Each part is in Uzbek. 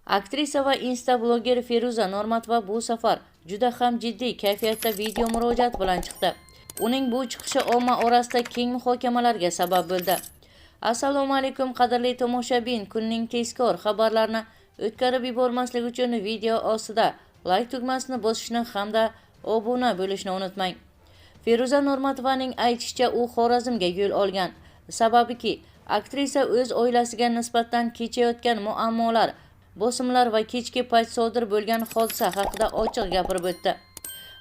Aktrisa va insta-bloger Feruza Normatova bu safar juda ham jiddiy kayfiyatda video murojaat bilan chiqdi. Uning bu chiqishi omma orasida keng muhokamalarga sabab bo'ldi. Assalomu alaykum qadrli tomoshabin, kunning tezkor xabarlarini o'tkazib yubormaslik uchun video ostida like tugmasini bosishni hamda obuna bo'lishni unutmang. Feruza Normatovaning aytishicha, u Xorazmga yo'l olgan. Sababiki, aktrisa o'z oilasiga nisbatan kechayotgan muammolar, bosimlar va kechki payt sodir bo'lgan hodisa haqida ochiq gapirib o'tdi.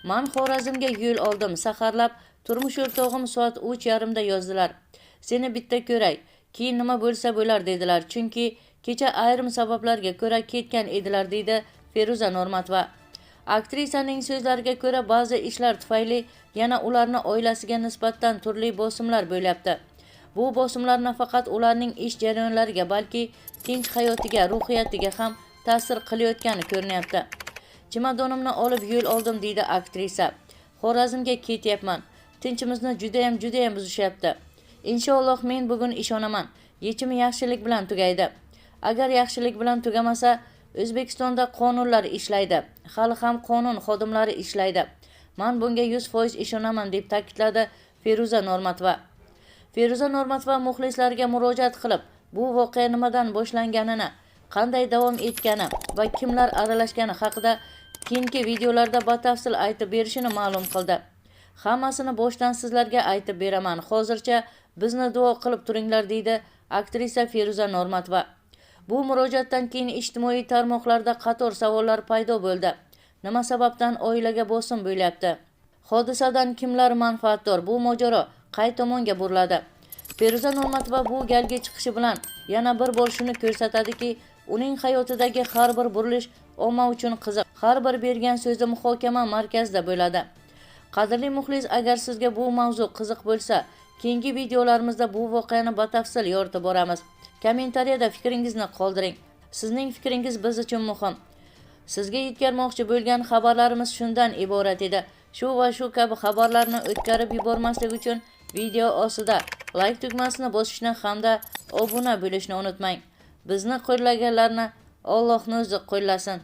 "Men Xorazmga yo'l oldim. Saharlab turmush o'rtog'im soat 3:30 da yozdilar. Seni bitta ko'ray, keyin nima bo'lsa bo'lar dedilar. Chunki kecha ayrim sabablarga ko'ra ketgan edilar", deydi Feruza Normatova. Aktrisaning so'zlariga ko'ra, ba'zi ishlar tufayli yana ularning oilasiga nisbatan turli bosimlar bo'lyapti. Bu bosimlar nafaqat ularning ish jarayonlariga, balki tinch hayotiga, ruhiyatiga ham ta'sir qilayotgani ko'rinyapti. "Chimadonimni olib yo'l oldim", deydi aktrisa. "Xorazmga ketyapman. Tinchimizni judayam buzishyapti. Inshaalloh men bugun ishonaman, yechimi yaxshilik bilan tugaydi. Agar yaxshilik bilan tugamasa, O'zbekistonda qonunlar ishlaydi. Hali ham qonun xodimlari ishlaydi. Men bunga 100% ishonaman", deb ta'kidladi Feruza Normatova. Feruza Normatova muxlislariga murojaat qilib, bu voqea nimadan boshlanganini, qanday davom etgani va kimlar aralashgani haqida keyingi videolarda batafsil aytib berishini ma'lum qildi. "Hammasini boshdan sizlarga aytib beraman. Hozircha bizni duo qilib turinglar", deydi aktrisa Feruza Normatova. Bu murojaatdan keyin ijtimoiy tarmoqlarda qator savollar paydo bo'ldi. Nima sababdan oilaga bosim bo'lyapti? Hodisadan kimlar manfaatdor? Bu mojaro qay tomonga buriladi? Feruza Normatova bu galgi chiqishi bilan yana bir bor shuni ko'rsatadiki, uning hayotidagi har bir burilish omma uchun qiziq. Har bir bergan so'zi muhokama markazida bo'ladi. Qadrli muxlis, agar sizga bu mavzu qiziq bo'lsa, keyingi videolarimizda bu voqeani batafsil yoritib boramiz. Kommentariyada fikringizni qoldiring. Sizning fikringiz biz uchun muhim. Sizga yetkazmoqchi bo'lgan xabarlarimiz shundan iborat edi. Shu va shu kabi xabarlarni o'tkazib yubormaslik uchun video ostida like tugmasini bosishni hamda obuna bo'lishni unutmang. Bizni qo'llaganlarni Allohning o'zi qo'llasin.